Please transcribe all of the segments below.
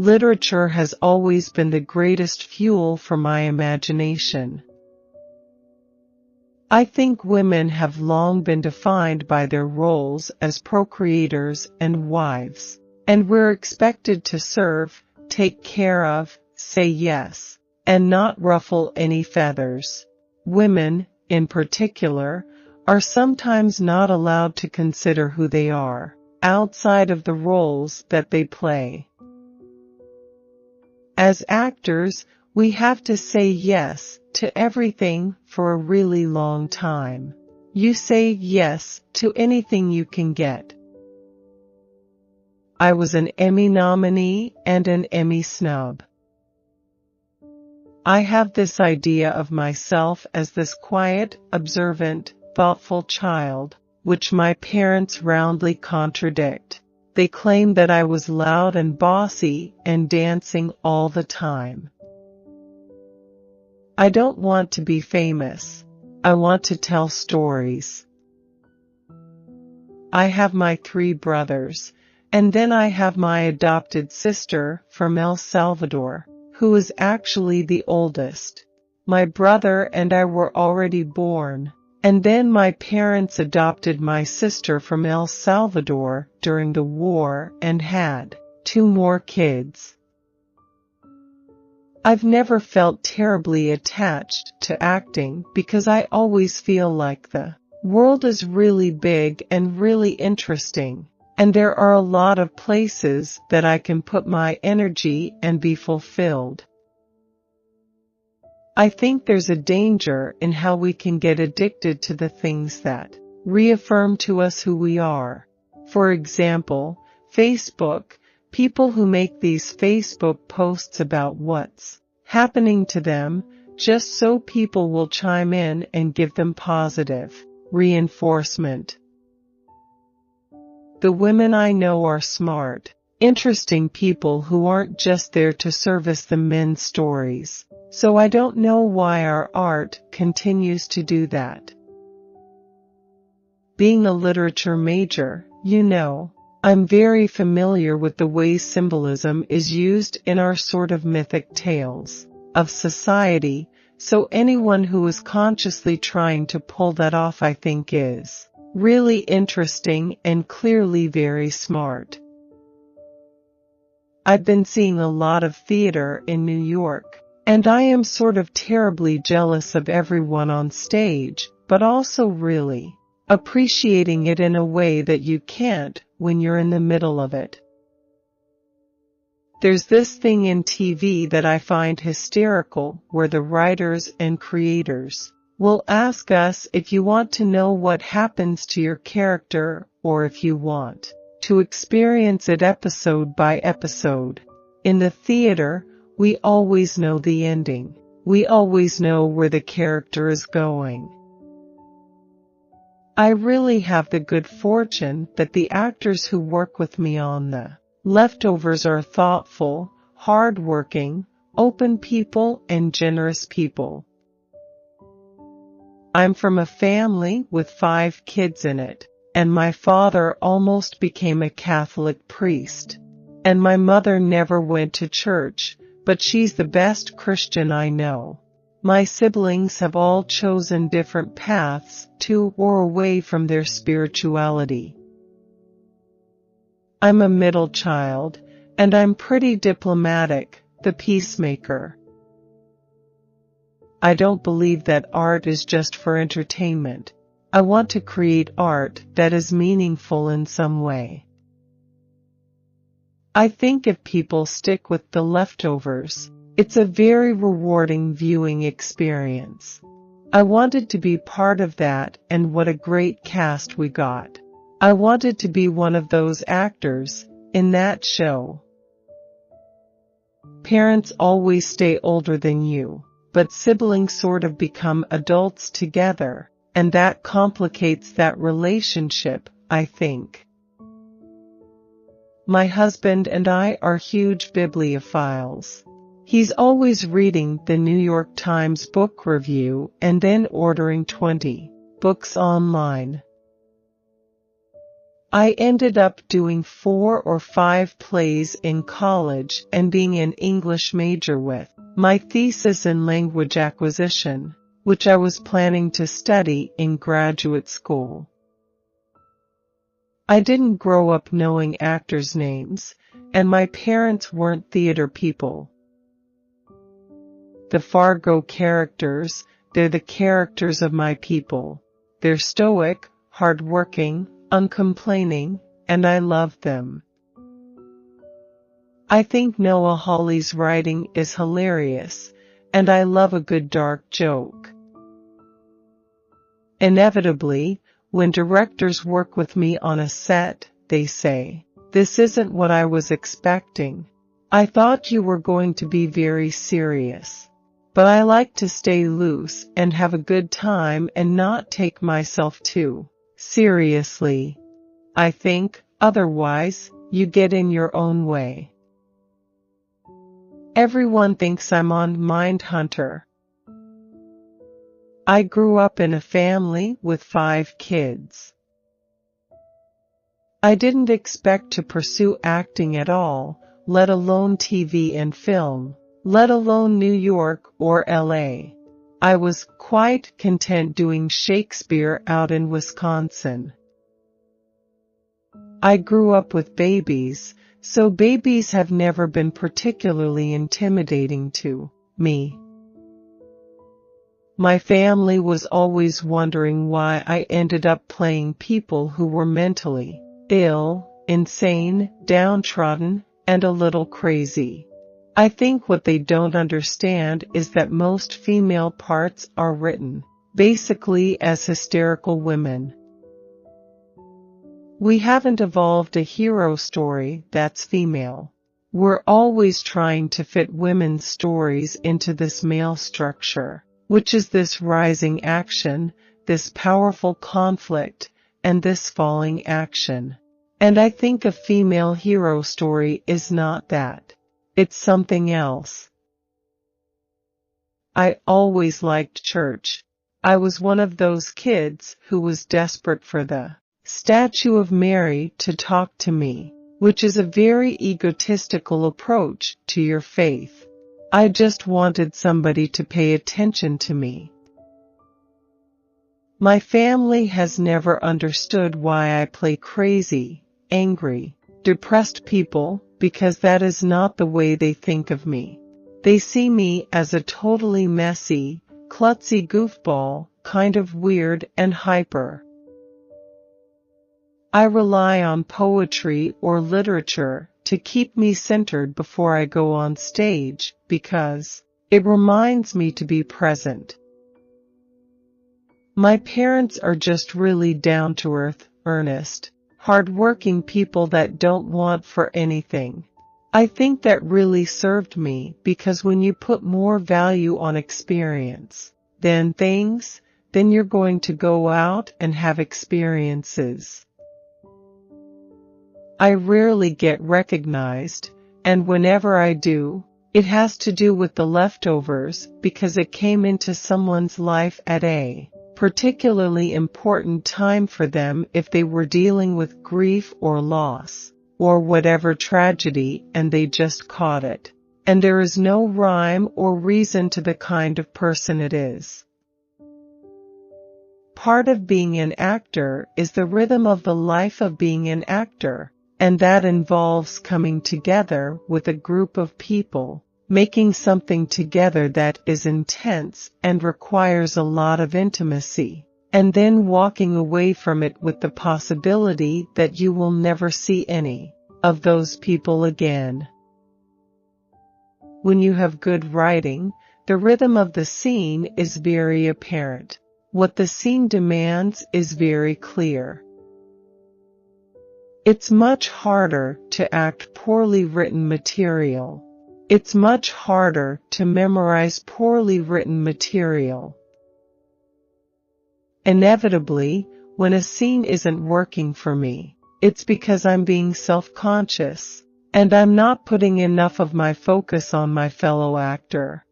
Literature has always been the greatest fuel for my imagination. I think women have long been defined by their roles as procreators and wives, and we're expected to serve, take care of, say yes, and not ruffle any feathers. Women, in particular, are sometimes not allowed to consider who they are, outside of the roles that they play. As actors, we have to say yes to everything for a really long time. You say yes to anything you can get. I was an Emmy nominee and an Emmy snub. I have this idea of myself as this quiet, observant, thoughtful child, which my parents roundly contradict. They claim that I was loud and bossy and dancing all the time. I don't want to be famous. I want to tell stories. I have my 3 brothers, and then I have my adopted sister from El Salvador, who is actually the oldest. My brother and I were already born, and then my parents adopted my sister from El Salvador during the war and had 2 more kids. I've never felt terribly attached to acting because I always feel like the world is really big and really interesting, and there are a lot of places that I can put my energy and be fulfilled. I think there's a danger in how we can get addicted to the things that reaffirm to us who we are. For example, Facebook. People who make these Facebook posts about what's happening to them, just so people will chime in and give them positive reinforcement. The women I know are smart, interesting people who aren't just there to service the men's stories, so I don't know why our art continues to do that. Being a literature major, I'm very familiar with the way symbolism is used in our sort of mythic tales of society, so anyone who is consciously trying to pull that off, I think, is really interesting and clearly very smart. I've been seeing a lot of theater in New York, and I am sort of terribly jealous of everyone on stage, but also really appreciating it in a way that you can't when you're in the middle of it. There's this thing in TV that I find hysterical, where the writers and creators will ask us if you want to know what happens to your character or if you want to experience it episode by episode. In the theater, we always know the ending. We always know where the character is going. I really have the good fortune that the actors who work with me on The Leftovers are thoughtful, hard-working, open people and generous people. I'm from a family with 5 kids in it, and my father almost became a Catholic priest, and my mother never went to church, but she's the best Christian I know. My siblings have all chosen different paths to or away from their spirituality. I'm a middle child, and I'm pretty diplomatic, the peacemaker. I don't believe that art is just for entertainment. I want to create art that is meaningful in some way. I think if people stick with The Leftovers, it's a very rewarding viewing experience. I wanted to be part of that, and what a great cast we got. I wanted to be one of those actors in that show. Parents always stay older than you, but siblings sort of become adults together, and that complicates that relationship, I think. My husband and I are huge bibliophiles. He's always reading the New York Times book review and then ordering 20 books online. I ended up doing 4 or 5 plays in college and being an English major with my thesis in language acquisition, which I was planning to study in graduate school. I didn't grow up knowing actors' names, and my parents weren't theater people. The Fargo characters, they're the characters of my people. They're stoic, hardworking, uncomplaining, and I love them. I think Noah Hawley's writing is hilarious, and I love a good dark joke. Inevitably, when directors work with me on a set, they say, "This isn't what I was expecting. I thought you were going to be very serious." But I like to stay loose and have a good time and not take myself too seriously. I think, otherwise, you get in your own way. Everyone thinks I'm on Mindhunter. I grew up in a family with 5 kids. I didn't expect to pursue acting at all, let alone TV and film, let alone New York or LA. I was quite content doing Shakespeare out in Wisconsin. I grew up with babies, so babies have never been particularly intimidating to me. My family was always wondering why I ended up playing people who were mentally ill, insane, downtrodden, and a little crazy. I think what they don't understand is that most female parts are written, basically as hysterical women. We haven't evolved a hero story that's female. We're always trying to fit women's stories into this male structure, which is this rising action, this powerful conflict, and this falling action. And I think a female hero story is not that. It's something else. I always liked church. I was one of those kids who was desperate for the statue of Mary to talk to me, which is a very egotistical approach to your faith. I just wanted somebody to pay attention to me. My family has never understood why I play crazy, angry, depressed people, because that is not the way they think of me. They see me as a totally messy, klutzy goofball, kind of weird and hyper. I rely on poetry or literature to keep me centered before I go on stage because it reminds me to be present. My parents are just really down-to-earth, earnest, hard-working people that don't want for anything. I think that really served me because when you put more value on experience than things, then you're going to go out and have experiences. I rarely get recognized, and whenever I do, it has to do with the leftovers because it came into someone's life at a particularly important time for them if they were dealing with grief or loss, or whatever tragedy, and they just caught it. And there is no rhyme or reason to the kind of person it is. Part of being an actor is the rhythm of the life of being an actor, and that involves coming together with a group of people, making something together that is intense and requires a lot of intimacy, and then walking away from it with the possibility that you will never see any of those people again. When you have good writing, the rhythm of the scene is very apparent. What the scene demands is very clear. It's much harder to act poorly written material. It's much harder to memorize poorly written material. Inevitably, when a scene isn't working for me, it's because I'm being self-conscious, and I'm not putting enough of my focus on my fellow actor.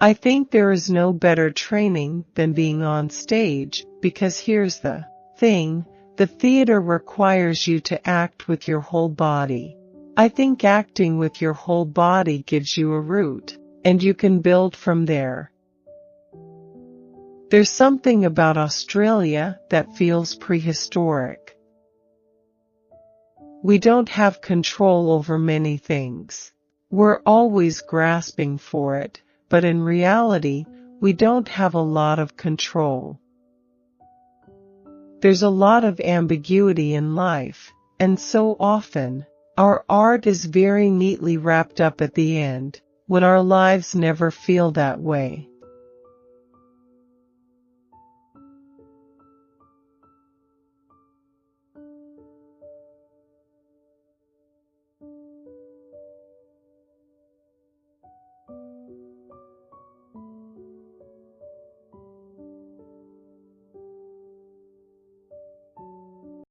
I think there is no better training than being on stage, because here's the thing, The theater requires you to act with your whole body. I think acting with your whole body gives you a root, and you can build from there. There's something about Australia that feels prehistoric. We don't have control over many things. We're always grasping for it, but in reality, we don't have a lot of control. There's a lot of ambiguity in life, and so often, our art is very neatly wrapped up at the end, when our lives never feel that way.